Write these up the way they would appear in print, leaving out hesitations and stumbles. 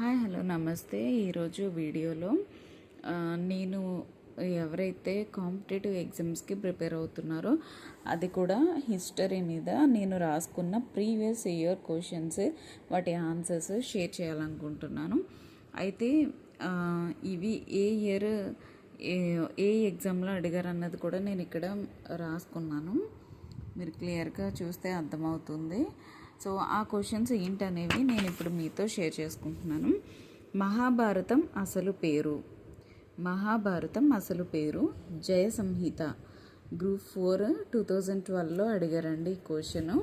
Hi hello నమస్తే. ఈరోజు వీడియోలో నేను ఎవరైతే కాంపిటేటివ్ ఎగ్జామ్స్కి ప్రిపేర్ అవుతున్నారో అది కూడా హిస్టరీ మీద నేను రాసుకున్న ప్రీవియస్ ఇయర్ క్వశ్చన్స్ వాటి ఆన్సర్స్ షేర్ చేయాలనుకుంటున్నాను. అయితే ఇవి ఏ ఇయర్ ఏ ఎగ్జామ్లో అడిగారు అన్నది కూడా నేను ఇక్కడ రాసుకున్నాను. మీరు క్లియర్గా చూస్తే అర్థమవుతుంది. సో ఆ క్వశ్చన్స్ ఏంటనేవి నేను ఇప్పుడు మీతో షేర్ చేసుకుంటున్నాను. మహాభారతం అసలు పేరు జయ సంహిత. గ్రూప్ 4 2012లో అడిగారండి ఈ క్వశ్చన్.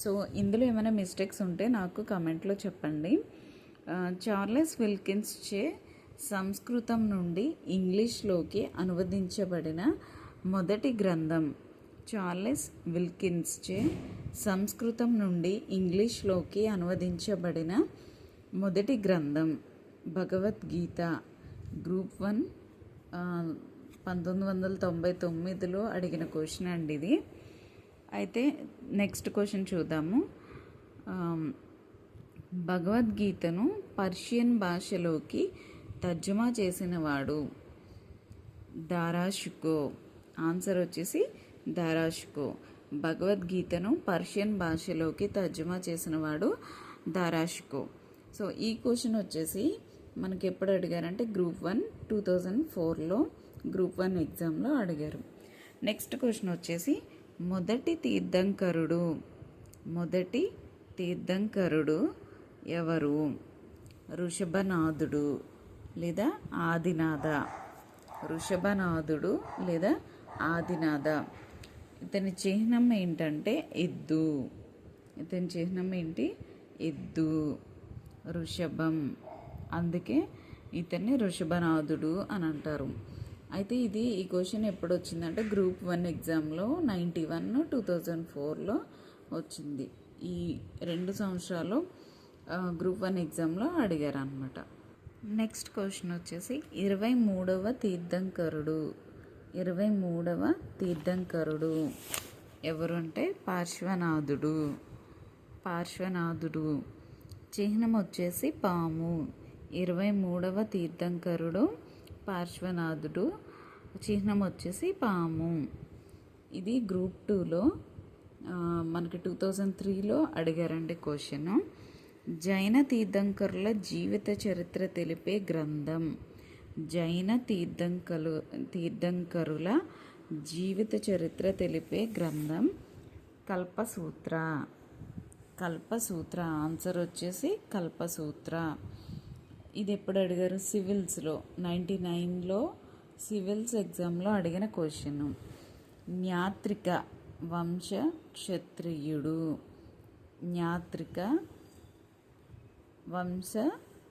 సో ఇందులో ఏమైనా మిస్టేక్స్ ఉంటే నాకు కమెంట్లో చెప్పండి. చార్లెస్ విల్కిన్స్ చే సంస్కృతం నుండి ఇంగ్లీష్లోకి అనువదించబడిన మొదటి గ్రంథం. చార్లెస్ విల్కిన్స్ చే సంస్కృతం నుండి ఇంగ్లీష్లోకి అనువదించబడిన మొదటి గ్రంథం భగవద్గీత. గ్రూప్ 1 1999లో అడిగిన క్వశ్చన్ అండి ఇది. అయితే నెక్స్ట్ క్వశ్చన్ చూద్దాము. భగవద్గీతను పర్షియన్ భాషలోకి తర్జుమా చేసినవాడు దారాషుకో. ఆన్సర్ వచ్చేసి దారాషుకో. భగవద్గీతను పర్షియన్ భాషలోకి తర్జుమా చేసినవాడు దారాషుకో. సో ఈ క్వశ్చన్ వచ్చేసి మనకి ఎప్పుడు అడిగారంటే గ్రూప్ 1 2004లో గ్రూప్ 1 ఎగ్జామ్లో అడిగారు. నెక్స్ట్ క్వశ్చన్ వచ్చేసి మొదటి తీర్థంకరుడు ఎవరు? ఋషభనాథుడు లేదా ఆదినాథ. ఇతని చిహ్నం ఏంటంటే ఎద్దు. వృషభం. అందుకే ఇతన్ని వృషభనాథుడు అని అంటారు. అయితే ఈ క్వశ్చన్ ఎప్పుడు వచ్చిందంటే గ్రూప్ 1 ఎగ్జామ్లో 91 2004లో వచ్చింది. ఈ 2 సంవత్సరాలు గ్రూప్ 1 ఎగ్జామ్లో అడిగారు అనమాట. నెక్స్ట్ క్వశ్చన్ వచ్చేసి 23వ తీర్థంకరుడు ఎవరు అంటే పార్శ్వనాథుడు. చిహ్నం వచ్చేసి పాము. 23వ తీర్థంకరుడు పార్శ్వనాథుడు. చిహ్నం వచ్చేసి పాము. ఇది గ్రూప్ 2లో మనకి 2003లో అడిగారండి క్వశ్చన్. జైన తీర్థంకరుల జీవిత చరిత్ర తెలిపే గ్రంథం. జైన తీర్థంకరుల జీవిత చరిత్ర తెలిపే గ్రంథం కల్పసూత్ర. ఆన్సర్ వచ్చేసి కల్పసూత్ర. ఇది ఎప్పుడు అడిగారు? సివిల్స్లో 99లో సివిల్స్ ఎగ్జామ్లో అడిగిన క్వశ్చన్. జ్ఞాత్రిక వంశ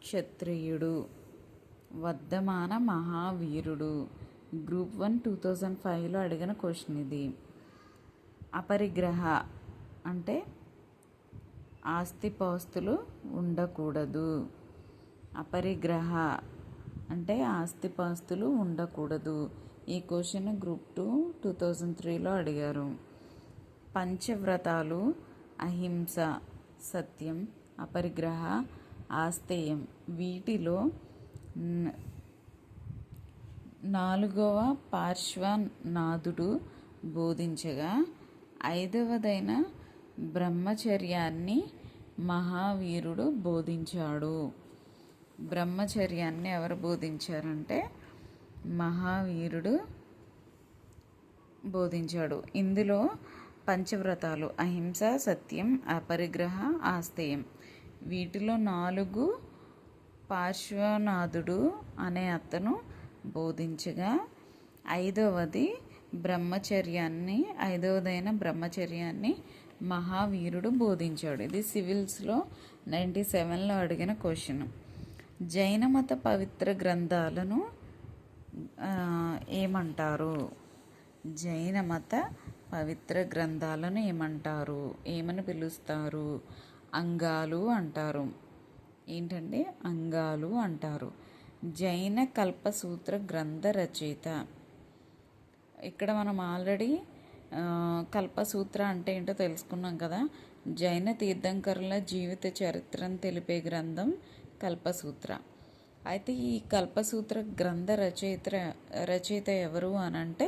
క్షత్రియుడు. వర్ధమాన మహావీరుడు. గ్రూప్ 1 2005లో అడిగిన క్వశ్చన్ ఇది. అపరిగ్రహ అంటే ఆస్తిపాస్తులు ఉండకూడదు. ఈ క్వశ్చన్ గ్రూప్ 2 2003లో అడిగారు. పంచవ్రతాలు అహింస, సత్యం, అపరిగ్రహ, ఆస్తేయం. వీటిలో 4వ పార్శ్వనాథుడు బోధించగా 5వదైన బ్రహ్మచర్యాన్ని మహావీరుడు బోధించాడు. బ్రహ్మచర్యాన్ని ఎవరు బోధించారంటే మహావీరుడు బోధించాడు. ఇందులో పంచవ్రతాలు అహింస, సత్యం, అపరిగ్రహ, ఆస్తేయం. వీటిలో 4 పార్శ్వనాథుడు అనే అతను బోధించగా 5వదైన బ్రహ్మచర్యాన్ని మహావీరుడు బోధించాడు. ఇది సివిల్స్లో 97లో అడిగిన క్వశ్చన్. జైన మత పవిత్ర గ్రంథాలను ఏమని పిలుస్తారు? అంగాలు అంటారు. ఏంటంటే అంగాలు అంటారు. జైన కల్పసూత్ర గ్రంథ రచయిత. ఇక్కడ మనం ఆల్రెడీ కల్పసూత్ర అంటే ఏంటో తెలుసుకున్నాం కదా. జైన తీర్థంకరుల జీవిత చరిత్రను తెలిపే గ్రంథం కల్పసూత్ర. అయితే ఈ కల్పసూత్ర గ్రంథ రచయిత ఎవరు అని అంటే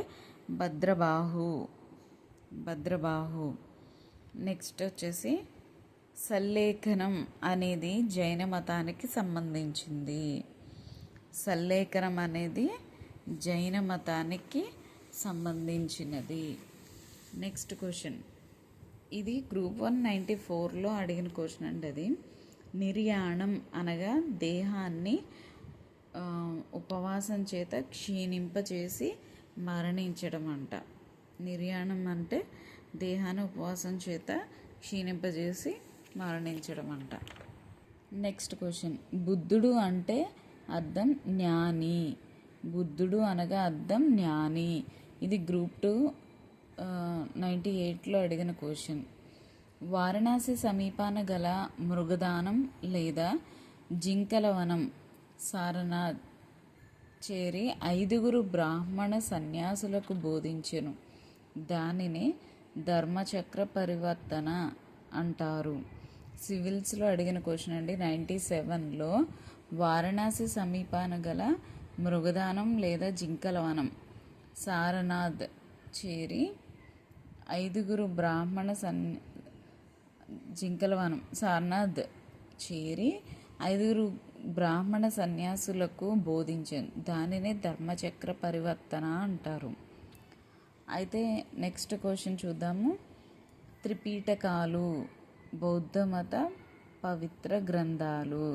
భద్రబాహు. నెక్స్ట్ వచ్చేసి సల్లేఖనం అనేది జైన మతానికి సంబంధించింది. సల్లేఖనం అనేది జైన మతానికి సంబంధించినది. నెక్స్ట్ క్వశ్చన్, ఇది గ్రూప్ 194లో అడిగిన క్వశ్చన్ అండి. అది నిర్యాణం అనగా దేహాన్ని ఉపవాసం చేత క్షీణింపచేసి మరణించడం అంట. నిర్యాణం అంటే దేహాన్ని ఉపవాసం చేత క్షీణింపజేసి మరణించడం అంట. నెక్స్ట్ క్వశ్చన్, బుద్ధుడు అంటే అర్థం జ్ఞాని. బుద్ధుడు అనగా అర్థం జ్ఞాని. ఇది గ్రూప్ 298లో అడిగిన క్వశ్చన్. వారణాసి సమీపాన గల మృగదానం లేదా జింకలవనం సారనాథ్ చేరి 5 బ్రాహ్మణ సన్యాసులకు బోధించెను. దానిని ధర్మచక్ర పరివర్తన అంటారు. సివిల్స్లో అడిగిన క్వశ్చన్ అండి. 97లో వారణాసి సమీపాన గల మృగదానం లేదా జింకలవనం సారనాథ్ చేరి 5 బ్రాహ్మణ జింకలవనం సారనాథ్ చేరి 5 బ్రాహ్మణ సన్యాసులకు బోధించాను. దానినే ధర్మచక్ర పరివర్తన అంటారు. అయితే నెక్స్ట్ క్వశ్చన్ చూద్దాము. త్రిపీటకాలు బౌద్ధమత పవిత్ర గ్రంథాలు.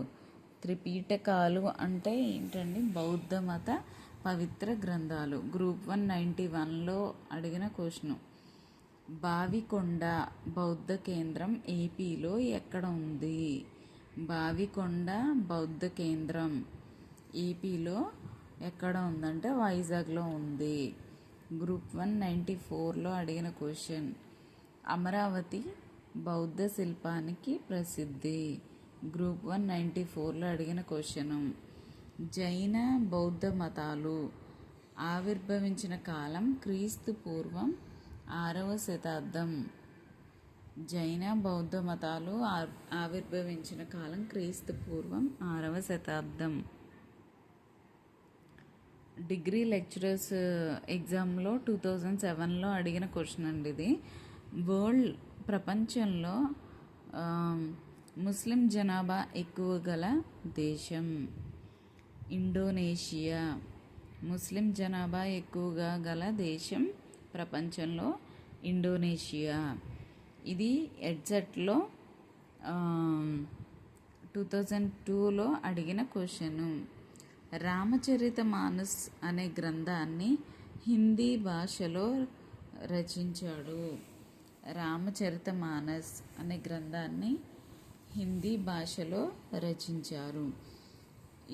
త్రిపీటకాలు అంటే ఏంటండి? బౌద్ధమత పవిత్ర గ్రంథాలు. గ్రూప్ 191లో అడిగిన క్వశ్చన్. బావికొండ బౌద్ధ కేంద్రం ఏపీలో ఎక్కడ ఉంది? బావికొండ బౌద్ధ కేంద్రం ఏపీలో ఎక్కడ ఉందంటే వైజాగ్లో ఉంది. గ్రూప్ 194లో అడిగిన క్వశ్చన్. అమరావతి బౌద్ధ శిల్పానికి ప్రసిద్ధి. గ్రూప్ 194లో అడిగిన క్వశ్చన్. జైన బౌద్ధ మతాలు ఆవిర్భవించిన కాలం క్రీస్తు పూర్వం 6వ శతాబ్దం. జైన బౌద్ధ మతాలు ఆవిర్భవించిన కాలం క్రీస్తు పూర్వం 6వ శతాబ్దం. డిగ్రీ లెక్చరర్స్ ఎగ్జామ్లో 2007లో అడిగిన క్వశ్చన్ అండి ఇది. ప్రపంచంలో ముస్లిం జనాభా ఎక్కువ గల దేశం ఇండోనేషియా. ముస్లిం జనాభా ఎక్కువగా గల దేశం ప్రపంచంలో ఇండోనేషియా. ఇది ఎడ్జెట్లో 2002లో అడిగిన క్వశ్చను. రామచరితమానస్ అనే గ్రంథాన్ని హిందీ భాషలో రచించాడు. రామచరితమానస్ అనే గ్రంథాన్ని హిందీ భాషలో రచించారు.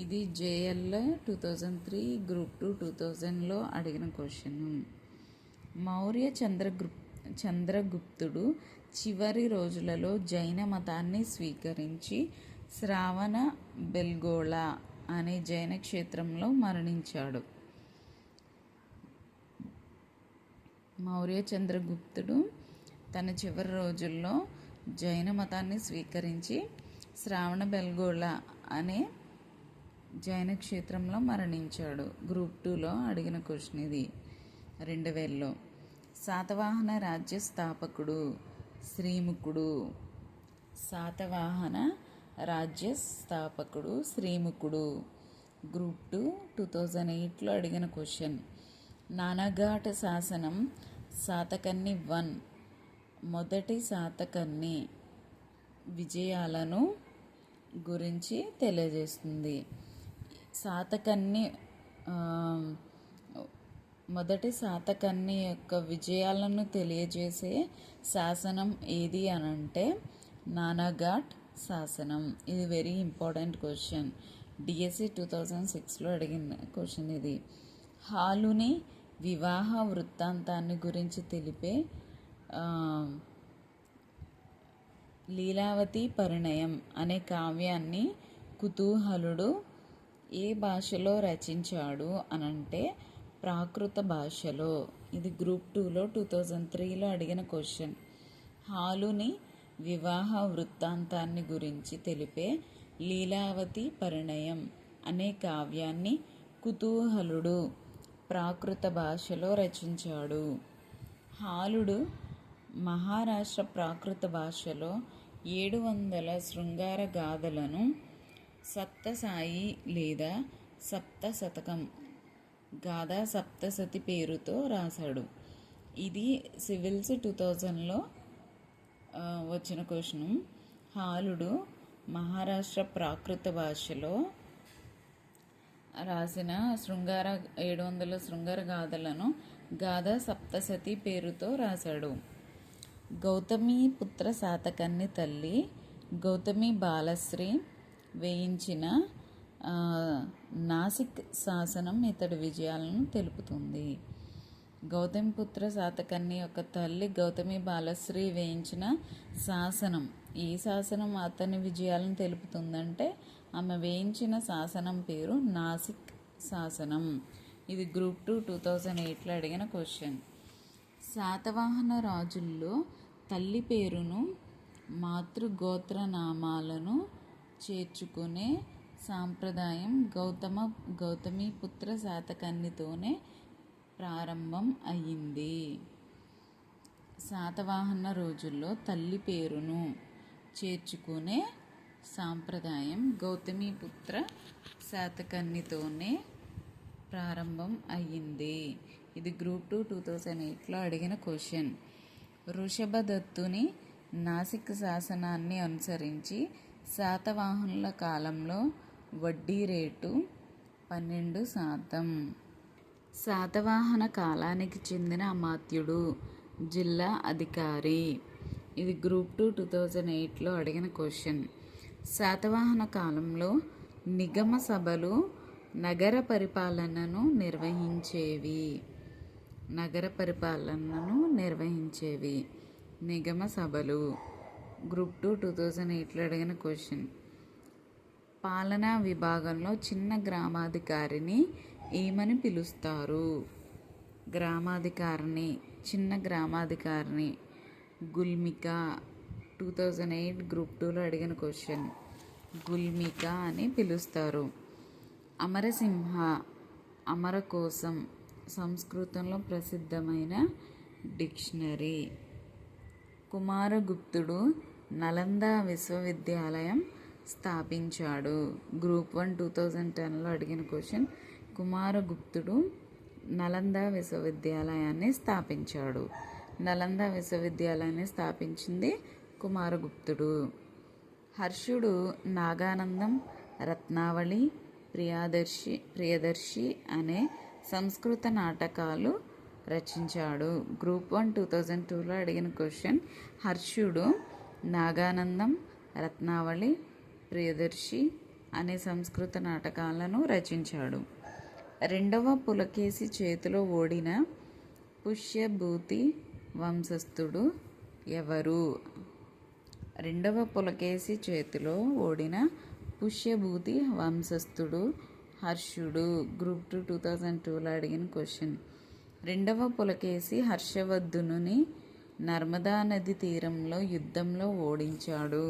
ఇది జేఎల్ 2003, గ్రూప్ 2 2000లో అడిగిన క్వశ్చన్. మౌర్య చంద్రగుప్తుడు చివరి రోజులలో జైన మతాన్ని స్వీకరించి శ్రావణ బెల్గోళ అనే జైన క్షేత్రంలో మరణించాడు. మౌర్య చంద్రగుప్తుడు తన చివరి రోజుల్లో జైన మతాన్ని స్వీకరించి శ్రావణ బెల్గోళ అనే జైన క్షేత్రంలో మరణించాడు. గ్రూప్ 2లో అడిగిన క్వశ్చన్ ఇది 2000లో. శాతవాహన రాజ్య స్థాపకుడు శ్రీముఖుడు. శాతవాహన రాజ్య స్థాపకుడు శ్రీముఖుడు. గ్రూప్ 2 2008లో అడిగిన క్వశ్చన్. నానాఘాట్ శాసనం శాతకర్ణి 1 మొదటి శాతకర్ణి విజయాలను గురించి తెలియజేస్తుంది. శాతకర్ణి మొదటి శాతకర్ణి యొక్క విజయాలను తెలియజేసే శాసనం ఏది అనంటే నానాఘాట్ శాసనం. ఇది వెరీ ఇంపార్టెంట్ క్వశ్చన్. డిఎస్సి 2006లో అడిగిన క్వశ్చన్ ఇది. హాలుని వివాహ వృత్తాంతాన్ని గురించి తెలిపే లీలావతి పరిణయం అనే కావ్యాన్ని కుతూహలుడు ఏ భాషలో రచించాడు అనంటే ప్రాకృత భాషలో. ఇది గ్రూప్ 2లో 2003లో అడిగిన క్వశ్చన్. హాలుని వివాహ వృత్తాంతాన్ని గురించి తెలిపే లీలావతి పరిణయం అనే కావ్యాన్ని కుతూహలుడు ప్రాకృత భాషలో రచించాడు. హాలుడు మహారాష్ట్ర ప్రాకృత భాషలో 700 శృంగార గాథలను సప్తసాయి లేదా సప్తశతకం గాథా సప్తసతి పేరుతో రాశాడు. ఇది సివిల్స్ 2000లో వచ్చిన క్వశ్చన్. హాలుడు మహారాష్ట్ర ప్రాకృత భాషలో రాసిన 700 శృంగార గాథలను గాథా సప్తసతి పేరుతో రాశాడు. గౌతమి పుత్ర శాతకర్ణి తల్లి గౌతమి బాలశ్రీ వేయించిన నాసిక్ శాసనం ఇతడి విజయాలను తెలుపుతుంది. గౌతమిపుత్ర శాతకర్ణి యొక్క తల్లి గౌతమి బాలశ్రీ వేయించిన శాసనం, ఈ శాసనం అతని విజయాలను తెలుపుతుందంటే ఆమె వేయించిన శాసనం పేరు నాసిక్ శాసనం. ఇది గ్రూప్ 2 2008లో అడిగిన క్వశ్చన్. శాతవాహన రాజుల్లో తల్లి పేరును మాతృగోత్రనామాలను చేర్చుకునే సాంప్రదాయం గౌతమిపుత్ర శాతకర్ణితోనే ప్రారంభం అయ్యింది. శాతవాహన రోజుల్లో తల్లి పేరును చేర్చుకునే సాంప్రదాయం గౌతమిపుత్ర శాతకర్ణితోనే ప్రారంభం అయ్యింది. ఇది గ్రూప్ 2 2008లో అడిగిన క్వశ్చన్. వృషభదత్తుని నాసిక్ శాసనాన్ని అనుసరించి శాతవాహనుల కాలంలో వడ్డీ రేటు 12%. శాతవాహన కాలానికి చెందిన అమాత్యుడు జిల్లా అధికారి. ఇది గ్రూప్ 2 2008లో అడిగిన క్వశ్చన్. శాతవాహన కాలంలో నిగమ సభలు నగర పరిపాలనను నిర్వహించేవి. నిగమ సభలు. గ్రూప్ 2 2008లో అడిగిన క్వశ్చన్. పాలనా విభాగంలో చిన్న గ్రామాధికారిని ఏమని పిలుస్తారు? చిన్న గ్రామాధికారిని గుల్మిక. 2008 గ్రూప్ 2లో అడిగిన క్వశ్చన్. గుల్మిక అని పిలుస్తారు. అమరసింహ, అమర కోసం సంస్కృతంలో ప్రసిద్ధమైన డిక్షనరీ. కుమారగుప్తుడు నలంద విశ్వవిద్యాలయం స్థాపించాడు. గ్రూప్ 1 2010లో అడిగిన క్వశ్చన్. కుమారగుప్తుడు నలంద విశ్వవిద్యాలయాన్ని స్థాపించాడు. నలంద విశ్వవిద్యాలయాన్ని స్థాపించింది కుమారగుప్తుడు. హర్షుడు నాగానందం, రత్నావళి, ప్రియదర్శి అనే సంస్కృత నాటకాలు రచించాడు. గ్రూప్ 1 2002లో అడిగిన క్వశ్చన్. హర్షుడు నాగానందం, రత్నావళి, ప్రియదర్శి అనే సంస్కృత నాటకాలను రచించాడు. రెండవ పులకేశి చేతిలో ఓడిన పుష్యభూతి వంశస్థుడు ఎవరు? రెండవ పులకేశి చేతిలో ఓడిన పుష్యభూతి వంశస్థుడు హర్షుడు. గ్రూప్ 2 2002లో అడిగిన క్వశ్చన్. రెండవ పులకేశి హర్షవర్ధనుని నర్మదా నది తీరంలో యుద్ధంలో ఓడించాడు.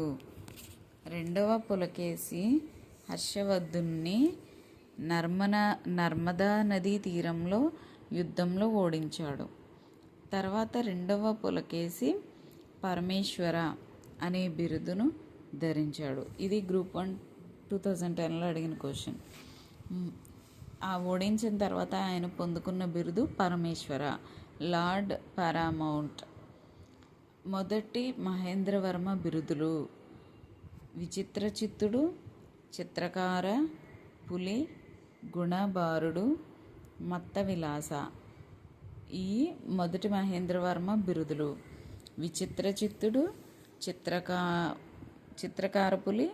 రెండవ పులకేశి హర్షవర్ధనుని నర్మదా నదీ తీరంలో యుద్ధంలో ఓడించాడు. తర్వాత రెండవ పులకేశి పరమేశ్వర అనే బిరుదును ధరించాడు. ఇది గ్రూప్ 1 2010లో అడిగిన క్వశ్చన్. ఆ ఓడించిన తర్వాత ఆయన పొందుకున్న బిరుదు పరమేశ్వర, లార్డ్ పారామౌంట్. మొదటి మహేంద్రవర్మ బిరుదులు: విచిత్రచిత్తుడు, చిత్రకార పులి, గుణబారుడు, మత్తవిలాస. ఈ మొదటి మహేంద్రవర్మ బిరుదులు: విచిత్రచిత్తుడు, చిత్రకారపులి,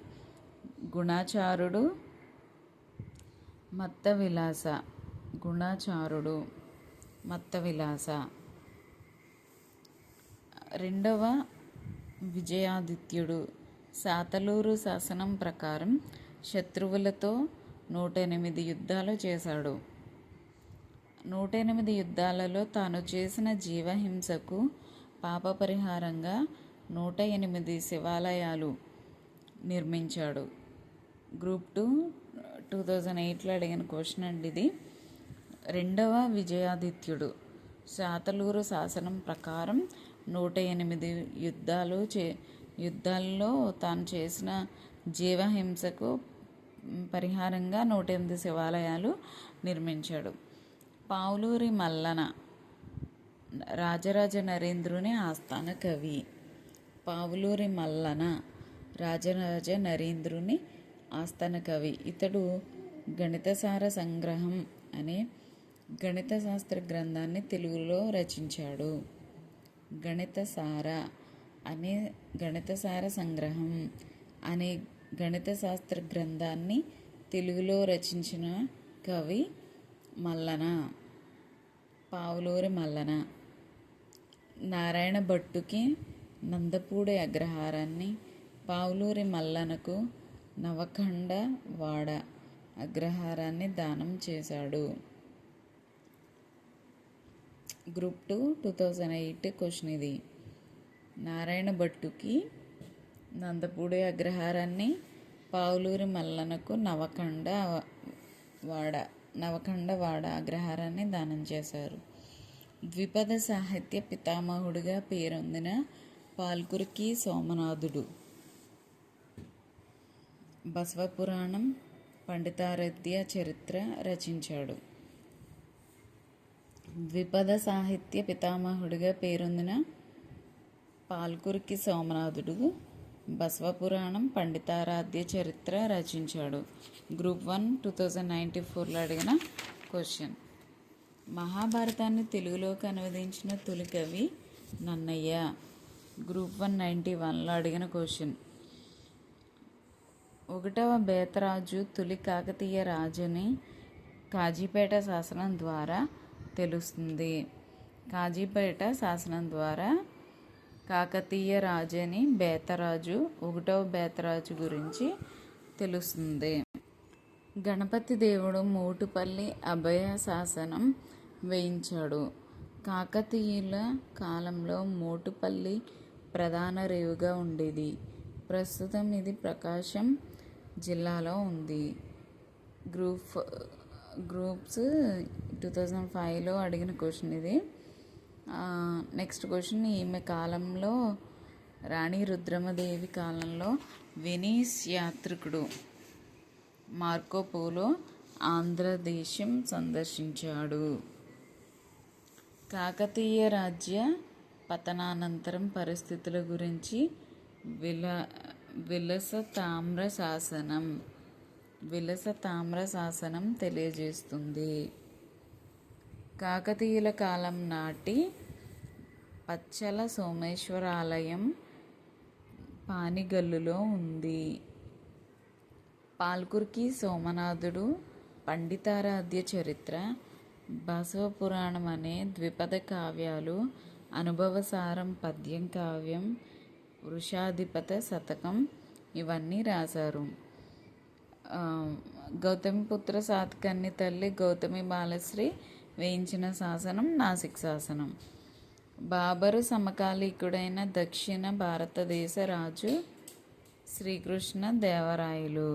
గుణాచారుడు, మత్తవిలాస. రెండవ విజయాదిత్యుడు శాతలూరు శాసనం ప్రకారం శత్రువులతో 108 యుద్ధాలు చేశాడు. 108 యుద్ధాలలో తాను చేసిన జీవహింసకు పాపపరిహారంగా 108 శివాలయాలు నిర్మించాడు. గ్రూప్ 2 2008లో అడిగిన క్వశ్చన్ అండి ఇది. రెండవ విజయాదిత్యుడు శాతలూరు శాసనం ప్రకారం 108 యుద్ధాల్లో తాను చేసిన జీవహింసకు పరిహారంగా 108 శివాలయాలు నిర్మించాడు. పావులూరి మల్లన రాజరాజ నరేంద్రుని ఆస్థాన కవి. పావులూరి మల్లన రాజరాజ నరేంద్రుని ఆస్థాన కవి. ఇతడు గణితసార సంగ్రహం అనే గణిత శాస్త్ర గ్రంథాన్ని తెలుగులో రచించాడు. గణితసార సంగ్రహం అనే గణిత శాస్త్ర గ్రంథాన్ని తెలుగులో రచించిన కవి మల్లన, పావులూరి మల్లన. నారాయణ భట్టుకి నందపూడి అగ్రహారాన్ని, పావులూరి మల్లనకు నవఖండ వాడ అగ్రహారాన్ని దానం చేశాడు. గ్రూప్ 2 2008 క్వశ్చన్ ఇది. నారాయణ భట్టుకి నందపూడి అగ్రహారాన్ని, పావులూరి మల్లనకు నవఖండ వాడ అగ్రహారాన్ని దానం చేశారు. ద్విపద సాహిత్య పితామహుడిగా పేరొందిన పాల్కురికి సోమనాథుడు బసవపురాణం, పండితారాధ్య చరిత్ర రచించాడు. ద్విపద సాహిత్య పితామహుడిగా పేరొందిన పాల్కురికి సోమనాథుడు బసవపురాణం, పండితారాధ్య చరిత్ర రచించాడు. గ్రూప్ 1 2094లో అడిగిన క్వశ్చన్. మహాభారతాన్ని తెలుగులోకి అనువదించిన తొలి కవి నన్నయ్య. గ్రూప్ 191లో అడిగిన క్వశ్చన్. 1వ బేతరాజు తొలి కాకతీయ రాజుని కాజీపేట శాసనం ద్వారా తెలుస్తుంది. కాజీపేట శాసనం ద్వారా కాకతీయ రాజని బేతరాజు, 1వ బేతరాజు గురించి తెలుస్తుంది. గణపతి దేవుడు మోటుపల్లి అభయ శాసనం వేయించాడు. కాకతీయుల కాలంలో మోటుపల్లి ప్రధాన రేవుగా ఉండేది. ప్రస్తుతం ఇది ప్రకాశం జిల్లాలో ఉంది. గ్రూప్స్ 2005లో అడిగిన క్వశ్చన్ ఇది. Next question. ఈమె కాలంలో రాణి రుద్రమదేవి కాలంలో వెనీస్ యాత్రికుడు మార్కోపోలో ఆంధ్రదేశం సందర్శించాడు. కాకతీయ రాజ్య పతనానంతరం పరిస్థితుల గురించి విలస తామ్ర శాసనం తెలియజేస్తుంది. కాకతీయుల కాలం నాటి పచ్చల సోమేశ్వర ఆలయం పానిగల్లులో ఉంది. పాల్కురికి సోమనాథుడు పండితారాధ్య చరిత్ర, బసవపురాణం అనే ద్విపద కావ్యాలు, అనుభవసారం పద్యం కావ్యం, వృషాధిపత శతకం ఇవన్నీ రాశారు. గౌతమిపుత్ర సాతకర్ణి తల్లి గౌతమి బాలశ్రీ వేయించిన శాసనం నాసిక్ శాసనం. బాబరు సమకాలీకుడైన దక్షిణ భారతదేశ రాజు శ్రీకృష్ణ దేవరాయలు.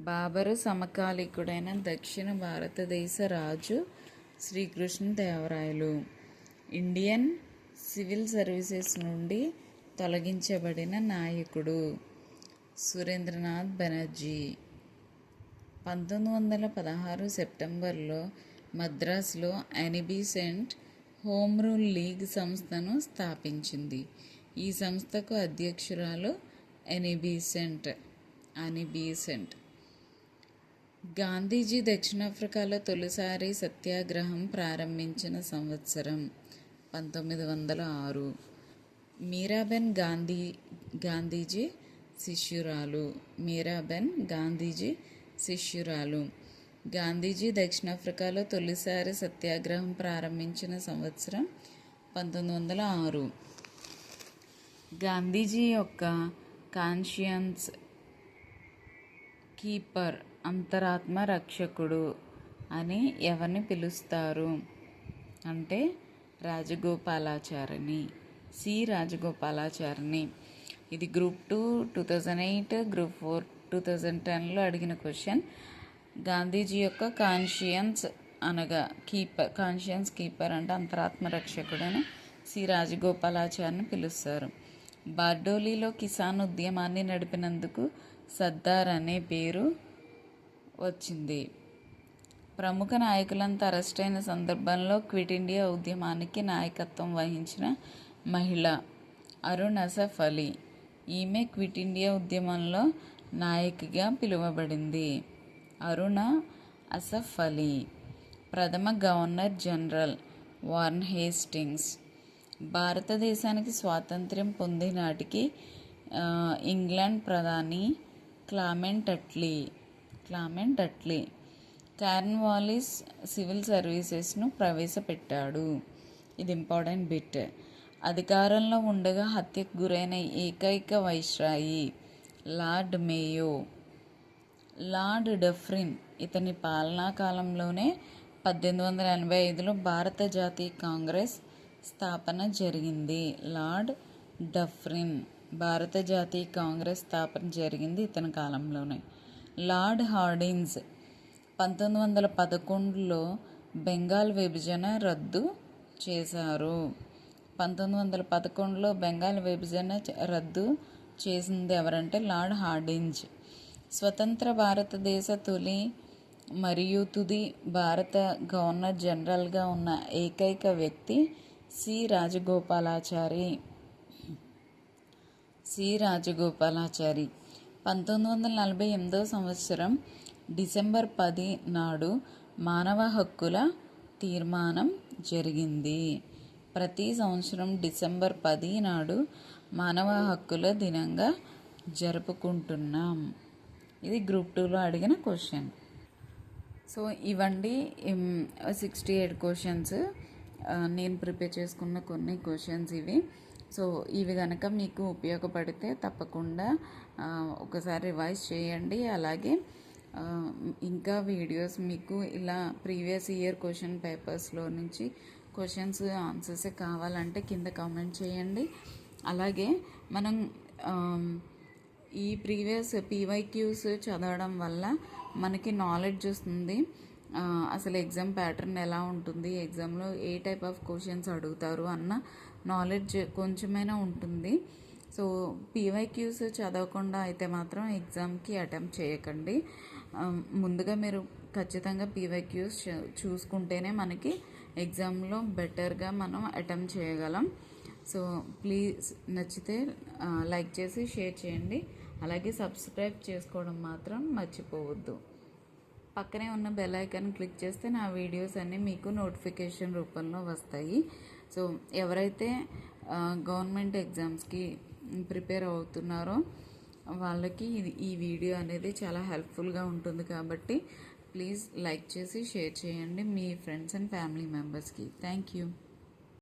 బాబరు సమకాలీకుడైన దక్షిణ భారతదేశ రాజు శ్రీకృష్ణ దేవరాయలు. ఇండియన్ సివిల్ సర్వీసెస్ నుండి తొలగించబడిన నాయకుడు సురేంద్రనాథ్ బెనర్జీ. 1916 సెప్టెంబర్లో మద్రాసులో Annie Besant home rule league సంస్థను స్థాపించింది. ఈ సంస్థకు అధ్యక్షురాలు యానీ బీసెంట్. గాంధీజీ దక్షిణాఫ్రికాలో తొలిసారి సత్యాగ్రహం ప్రారంభించిన సంవత్సరం 1906. మీరాబెన్ గాంధీజీ శిష్యురాలు. గాంధీజీ దక్షిణాఫ్రికాలో తొలిసారి సత్యాగ్రహం ప్రారంభించిన సంవత్సరం 1906. గాంధీజీ యొక్క కాన్షియన్స్ కీపర్, అంతరాత్మ రక్షకుడు అని ఎవరిని పిలుస్తారు అంటే రాజగోపాలాచారిని. సి రాజగోపాలాచారిని. ఇది గ్రూప్ 2 2008, గ్రూప్ 4 2010లో అడిగిన క్వశ్చన్. గాంధీజీ యొక్క కాన్షియన్స్ అనగా కాన్షియన్స్ కీపర్ అంటే అంతరాత్మ రక్షకుడని సి రాజగోపాలాచారిని పిలుస్తారు. బార్డోలీలో కిసాన్ ఉద్యమాన్ని నడిపినందుకు సర్దార్ అనే పేరు వచ్చింది. ప్రముఖ నాయకులంతా అరెస్ట్ అయిన సందర్భంలో క్విట్ ఇండియా ఉద్యమానికి నాయకత్వం వహించిన మహిళ అరుణ్ అసఫ్ అలీ. ఈమె క్విట్ ఇండియా ఉద్యమంలో నాయకిగా పిలువబడింది. అరుణ అసఫ్ అలీ. ప్రథమ గవర్నర్ జనరల్ వార్న్ హేస్టింగ్స్. భారతదేశానికి స్వాతంత్ర్యం పొందినాటికి ఇంగ్లాండ్ ప్రధాని క్లెమెంట్ అట్లీ కార్న్వాలిస్ సివిల్ సర్వీసెస్ను ప్రవేశపెట్టాడు. ఇది ఇంపార్టెంట్ బిట్. అధికారంలో ఉండగా హత్యకు గురైన ఏకైక viceroy lord Mayo. Lord Dufferin. ఇతని పాలనా కాలంలోనే 1885లో భారత జాతీయ కాంగ్రెస్ స్థాపన జరిగింది. Lord Dufferin. భారత జాతీయ కాంగ్రెస్ స్థాపన జరిగింది ఇతని కాలంలోనే. లార్డ్ హార్డిన్స్ 1911లో బెంగాల్ విభజన రద్దు చేశారు. 1911లో బెంగాల్ విభజన రద్దు చేసింది ఎవరంటే లార్డ్ హార్డిన్స్. స్వతంత్ర భారతదేశ తొలి మరియు తుది భారత గవర్నర్ జనరల్గా ఉన్న ఏకైక వ్యక్తి సి రాజగోపాలాచారి. 1948 సంవత్సరం డిసెంబర్ 10 నాడు మానవ హక్కుల తీర్మానం జరిగింది. ప్రతి సంవత్సరం డిసెంబర్ 10 నాడు మానవ హక్కుల దినంగా జరుపుకుంటున్నాం. ఇది గ్రూప్ 2లో అడిగిన క్వశ్చన్. సో ఇవండి 68 క్వశ్చన్స్. నేను ప్రిపేర్ చేసుకున్న కొన్ని క్వశ్చన్స్ ఇవి. సో ఇవి కనుక మీకు ఉపయోగపడితే తప్పకుండా ఒకసారి రివైజ్ చేయండి. అలాగే ఇంకా వీడియోస్ మీకు ఇలా ప్రీవియస్ ఇయర్ క్వశ్చన్ పేపర్స్లో నుంచి క్వశ్చన్స్ ఆన్సర్స్ కావాలంటే కింద కామెంట్ చేయండి. అలాగే మనం ఈ ప్రీవియస్ PYQs చదవడం వల్ల మనకి నాలెడ్జ్ వస్తుంది. అసలు ఎగ్జామ్ ప్యాటర్న్ ఎలా ఉంటుంది, ఎగ్జామ్లో ఏ టైప్ ఆఫ్ క్వశ్చన్స్ అడుగుతారు అన్న నాలెడ్జ్ కొంచెమైనా ఉంటుంది. సో PYQs చదవకుండా అయితే మాత్రం ఎగ్జామ్కి అటెంప్ట్ చేయకండి. ముందుగా మీరు ఖచ్చితంగా PYQs చూసుకుంటేనే మనకి ఎగ్జామ్లో బెటర్గా మనం అటెంప్ట్ చేయగలం. సో ప్లీజ్ నచ్చితే లైక్ చేసి షేర్ చేయండి. అలాగే సబ్స్క్రైబ్ చేసుకోవడం మాత్రం మర్చిపోవద్దు. పక్కనే ఉన్న బెల్ ఐకాన్ క్లిక్ చేస్తే నా వీడియోస్ అన్నీ మీకు నోటిఫికేషన్ రూపంలో వస్తాయి. సో ఎవరైతే గవర్నమెంట్ ఎగ్జామ్స్కి ప్రిపేర్ అవుతున్నారో వాళ్ళకి ఈ వీడియో అనేది చాలా హెల్ప్ఫుల్గా ఉంటుంది. కాబట్టి ప్లీజ్ లైక్ చేసి షేర్ చేయండి మీ ఫ్రెండ్స్ అండ్ ఫ్యామిలీ మెంబర్స్కి. Thank you.